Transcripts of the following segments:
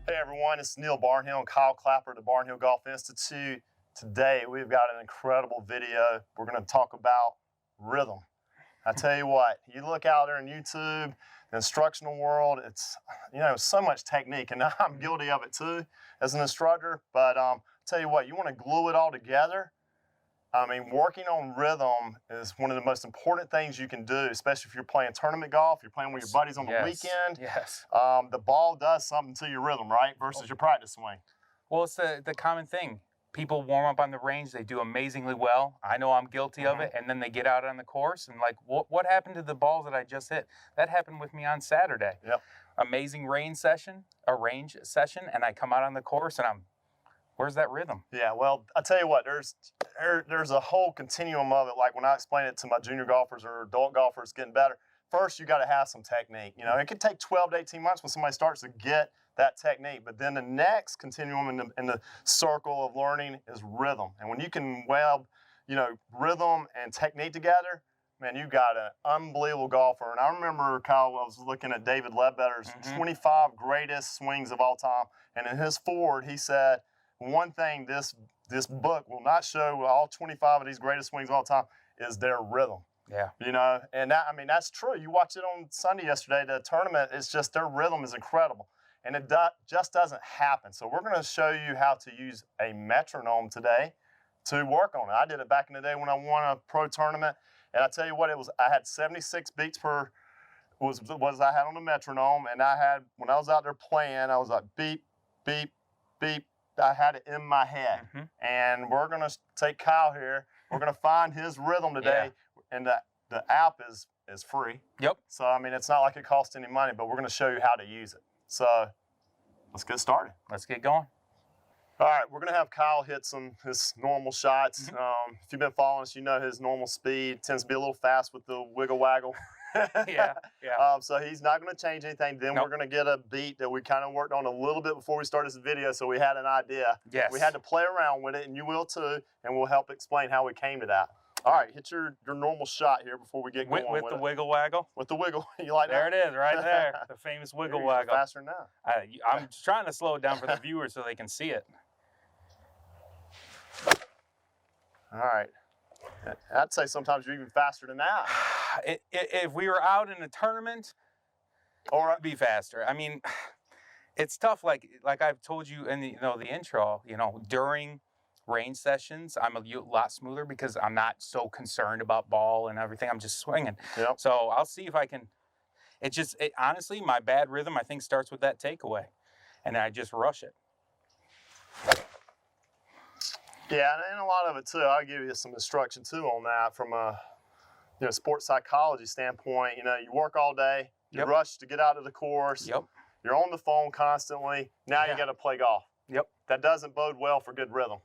Hey everyone, it's Neil Barnhill and Kyle Clapper at the Barnhill Golf Institute. Today we've got an incredible video. We're going to talk about rhythm. I tell you what, you look out there on YouTube, the instructional world, it's, so much technique, and I'm guilty of it too as an instructor, but tell you what, you want to glue it all together. Working on rhythm is one of the most important things you can do, especially if you're playing tournament golf, you're playing with your buddies on the weekend. Yes. The ball does something to your rhythm, right, versus your practice swing. Well, it's the common thing. People warm up on the range, they do amazingly well. I know I'm guilty of it, and then they get out on the course, and like, what happened to the balls that I just hit? That happened with me on Saturday. Yep. Amazing range session, and I come out on the course, and where's that rhythm? Yeah, well, I tell you what, there's a whole continuum of it. Like when I explain it to my junior golfers or adult golfers getting better, first you got to have some technique. It could take 12 to 18 months when somebody starts to get that technique, but then the next continuum in the circle of learning is rhythm. And when you can weld, rhythm and technique together, man, you got an unbelievable golfer. And I remember, Kyle, I was looking at David Ledbetter's 25 greatest swings of all time, and in his foreword, he said, one thing this book will not show all 25 of these greatest swings of all time is their rhythm. Yeah. And that's true. You watched it on Sunday yesterday, the tournament, it's just their rhythm is incredible. And it just doesn't happen. So we're going to show you how to use a metronome today to work on it. I did it back in the day when I won a pro tournament. And I tell you what, I had 76 beats per, was I had on the metronome. And when I was out there playing, I was like beep, beep, beep. I had it in my head. And we're going to take Kyle here. We're going to find his rhythm today. Yeah. And the app is free. Yep. So, it's not like it costs any money, but we're going to show you how to use it. So let's get started. Let's get going. All right, we're going to have Kyle hit his normal shots. If you've been following us, you know his normal speed tends to be a little fast with the wiggle waggle. Yeah. So he's not going to change anything. Then we're going to get a beat that we kind of worked on a little bit before we started this video, so we had an idea. Yes. We had to play around with it, and you will too, and we'll help explain how we came to that. All right, hit your normal shot here before we get going with the wiggle waggle? With the wiggle. You like there that? There it is, right there. The famous wiggle waggle. Faster now. I'm trying to slow it down for the viewers so they can see it. All right. I'd say sometimes you're even faster than that. If we were out in a tournament, it'd be faster. It's tough. Like I've told you in the intro. During range sessions, I'm a lot smoother because I'm not so concerned about ball and everything. I'm just swinging. Yep. So I'll see if I can. Honestly, my bad rhythm I think starts with that takeaway, and I just rush it. Yeah, and a lot of it too. I'll give you some instruction too on that from a sports psychology standpoint. You work all day, you rush to get out of the course. Yep. You're on the phone constantly. Now you got to play golf. Yep. That doesn't bode well for good rhythm.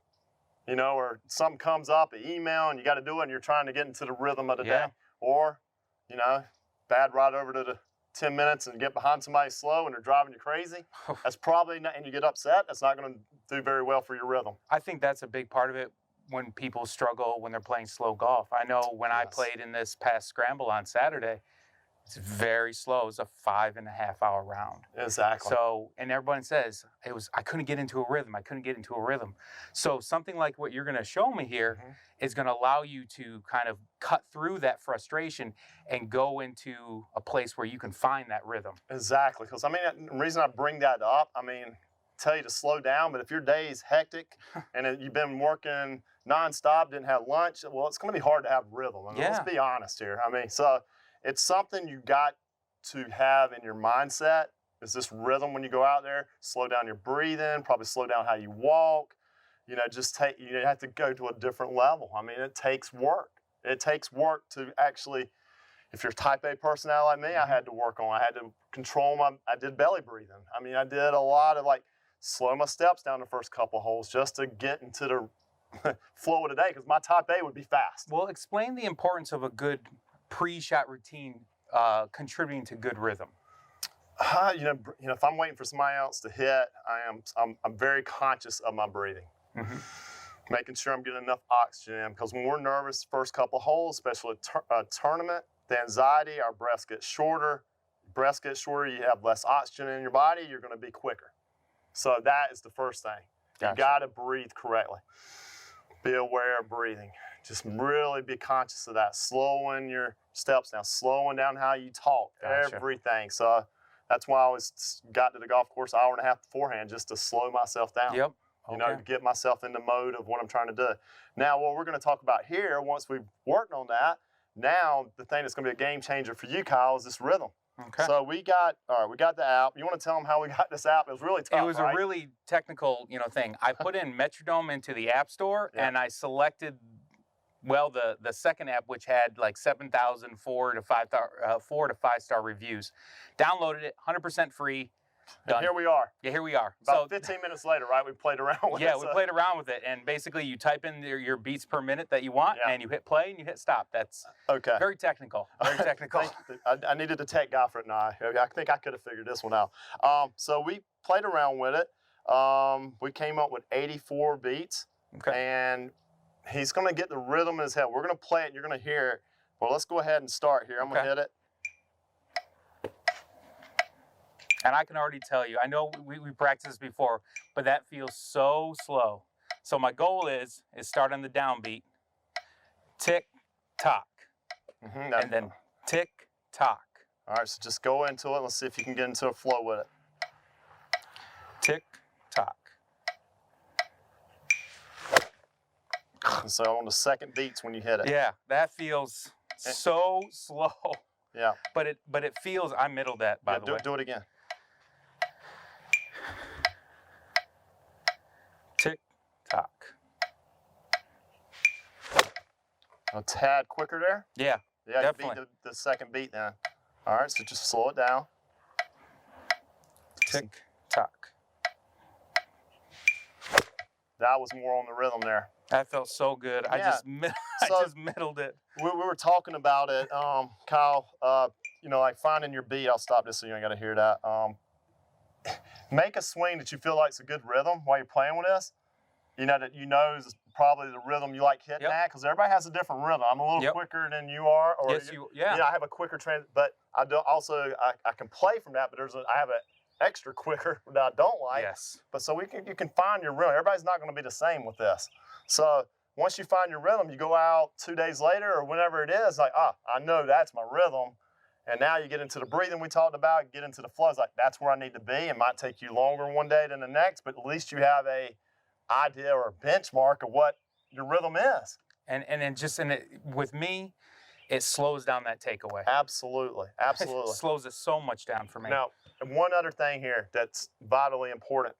Or something comes up, an email, and you got to do it, and you're trying to get into the rhythm of the day. Or, bad ride over to the 10 minutes and get behind somebody slow and they're driving you crazy. That's probably not, and you get upset, that's not going to do very well for your rhythm. I think that's a big part of it when people struggle when they're playing slow golf. I know when I played in this past scramble on Saturday, it's very slow. It's a 5.5 hour round. Exactly. So, and everyone says, I couldn't get into a rhythm. So something like what you're going to show me here is going to allow you to kind of cut through that frustration and go into a place where you can find that rhythm. Exactly. Because, the reason I bring that up, tell you to slow down, but if your day is hectic and you've been working nonstop, didn't have lunch, well, it's going to be hard to have rhythm. Let's be honest here. So it's something you got to have in your mindset is this rhythm when you go out there. Slow down your breathing, probably slow down how you walk. You have to go to a different level. It takes work. It takes work to actually, if you're a type A personality like me, I had to work on. I had to control I did belly breathing. I did a lot of slow my steps down the first couple holes just to get into the flow of the day because my type A would be fast. Well, explain the importance of a good pre-shot routine contributing to good rhythm. If I'm waiting for somebody else to hit, I'm very conscious of my breathing, making sure I'm getting enough oxygen. Because when we're nervous, first couple holes, especially a tournament, the anxiety, our breaths get shorter. You have less oxygen in your body, you're going to be quicker. So that is the first thing. Gotcha. You got to breathe correctly. Be aware of breathing. Just really be conscious of that. Slowing your steps down, slowing down how you talk, Gotcha. everything. So that's why I always got to the golf course an hour and a half beforehand just to slow myself down. Yep. You know, to get myself in the mode of what I'm trying to do. Now, what we're going to talk about here, once we've worked on that, now the thing that's going to be a game changer for you, Kyle, is this rhythm. Okay. So we got the app. You want to tell them how we got this app? It was really tough, It was right? a really technical, thing. I put in Metrodome into the App Store, and I selected, well, the second app, which had like 7,000 4 to 5 star reviews. Downloaded it, 100% free. Done. And here we are. Yeah, here we are. About 15 minutes later, right? We played around with it. Yeah, we played around with it, and basically you type in your beats per minute that you want, and you hit play and you hit stop. That's very technical. Very technical. I needed a tech guy for it now. I think I could have figured this one out. So we played around with it. We came up with 84 beats, and he's going to get the rhythm in his head. We're going to play it, and you're going to hear it. Well, let's go ahead and start here. I'm going to hit it. And I can already tell you, I know we practiced this before, but that feels so slow. So my goal is start on the downbeat, tick, tock, and then tick, tock. All right, so just go into it. Let's see if you can get into a flow with it. Tick, tock. And so on the second beats when you hit it. Yeah, that feels so slow. Yeah. But it feels, I middled that, by the way. Do it again. Tick, tock. A tad quicker there? Yeah, yeah, definitely. You beat the second beat then. All right, so just slow it down. Tick, tock. That was more on the rhythm there. That felt so good. Yeah. I just middled it. We were talking about it, Kyle, like finding your beat. I'll stop this so you ain't got to hear that. Make a swing that you feel like is a good rhythm while you're playing with this. That is probably the rhythm you like hitting at, because everybody has a different rhythm. I'm a little quicker than you are. Or I have a quicker trend, but I can play from that, but I have an extra quicker that I don't like. Yes. But so you can find your rhythm. Everybody's not going to be the same with this. So once you find your rhythm, you go out 2 days later or whenever it is, like, I know that's my rhythm. And now you get into the breathing we talked about, get into the flows, like that's where I need to be. It might take you longer one day than the next, but at least you have a idea or a benchmark of what your rhythm is. And with me, it slows down that takeaway. Absolutely. It slows it so much down for me. Now, one other thing here that's vitally important.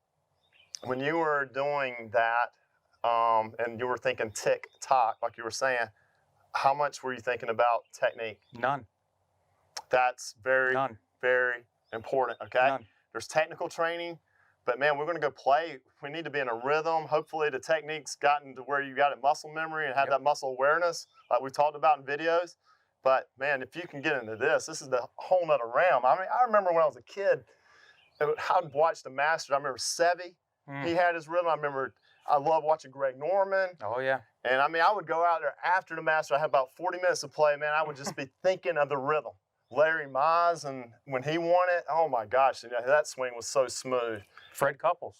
When you were doing that, and you were thinking tick, tock, like you were saying, how much were you thinking about technique? None. That's very, very important, okay? None. There's technical training, but man, we're going to go play. We need to be in a rhythm. Hopefully the technique's gotten to where you got it muscle memory and have that muscle awareness like we talked about in videos. But man, if you can get into this is the whole nother realm. I mean, I remember when I was a kid, I'd watch the Masters. I remember Seve. He had his rhythm. I love watching Greg Norman. Oh, yeah. And I mean, I would go out there after the Masters. I had about 40 minutes to play, man. I would just be thinking of the rhythm. Larry Mize, and when he won it, oh my gosh, that swing was so smooth. Fred Couples,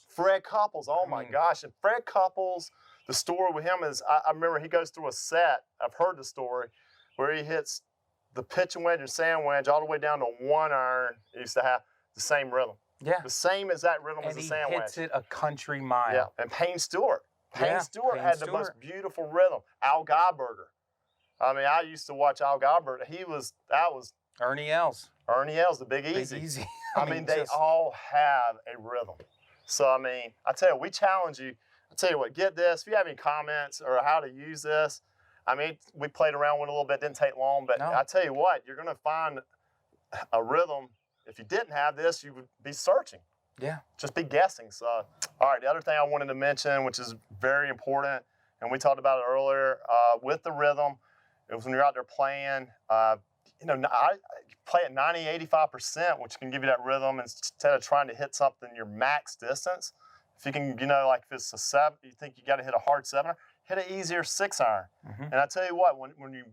oh my gosh. And Fred Couples, the story with him is, I remember he goes through a set, I've heard the story, where he hits the pitching wedge and sand wedge all the way down to 1 iron. He used to have the same rhythm. Yeah. The same as that rhythm as the sand wedge. And he hits it a country mile. Yeah, and Payne Stewart. Payne Stewart had the most beautiful rhythm. Al Geiberger. I mean, I used to watch Al Geiberger. That was Ernie Els, the Big Easy. I mean, they all have a rhythm. So, I mean, I tell you, we challenge you. I tell you what, get this. If you have any comments or how to use this, I mean, we played around with it a little bit. Didn't take long. But I tell you what, you're going to find a rhythm. If you didn't have this, you would be searching. Yeah. Just be guessing. So, all right, the other thing I wanted to mention, which is very important, and we talked about it earlier, with the rhythm, it was when you're out there playing, I play at 90, 85%, which can give you that rhythm instead of trying to hit something your max distance. If you can, like if it's a 7, you think you got to hit a hard 7-iron, hit an easier 6-iron. And I tell you what, when you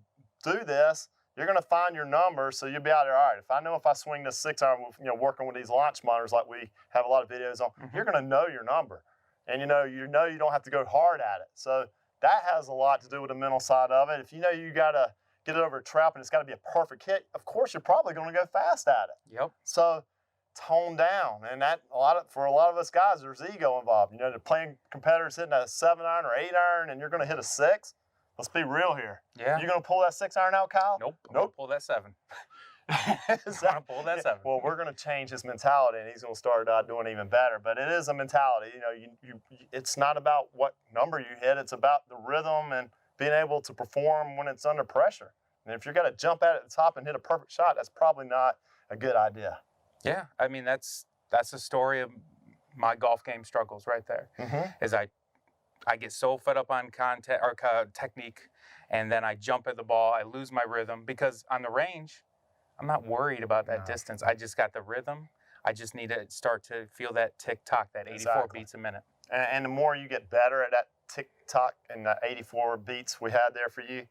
do this, you're going to find your number, so you'll be out there, all right, if I know if I swing this 6-iron, you know, working with these launch monitors like we have a lot of videos on, you're going to know your number. And you know you don't have to go hard at it. So that has a lot to do with the mental side of it. If you know you got to get it over a trap and it's got to be a perfect hit, of course you're probably going to go fast at it. Yep. So tone down. And that for a lot of us guys, there's ego involved. You know, they're playing competitors hitting a 7-iron or 8-iron and you're going to hit a 6. Let's be real here. Yeah. You going to pull that 6-iron out, Kyle? Nope. I'm gonna pull that 7. Pull that 7. Well, we're going to change his mentality, and he's going to start doing even better. But it is a mentality. You know, it's not about what number you hit. It's about the rhythm and being able to perform when it's under pressure. And if you're going to jump at the top and hit a perfect shot, that's probably not a good idea. Yeah, I mean that's the story of my golf game struggles right there. Is I get so fed up on technique, and then I jump at the ball. I lose my rhythm because on the range, I'm not worried about that distance. I just got the rhythm. I just need to start to feel that tick-tock, that 84 beats a minute. And the more you get better at that tick-tock and the 84 beats we had there for you,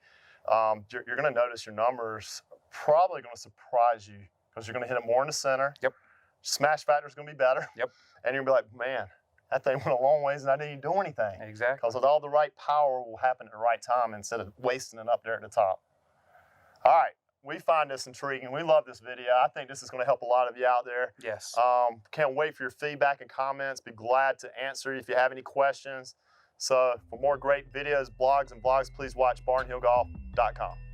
you're going to notice your numbers probably going to surprise you because you're going to hit it more in the center. Yep. Smash factor is going to be better. Yep. And you're going to be like, man, that thing went a long ways and I didn't do anything. Exactly. Because with all the right power will happen at the right time instead of wasting it up there at the top. All right. We find this intriguing. We love this video. I think this is going to help a lot of you out there. Yes. Can't wait for your feedback and comments. Be glad to answer if you have any questions. So for more great videos, blogs, please watch barnhillgolf.com.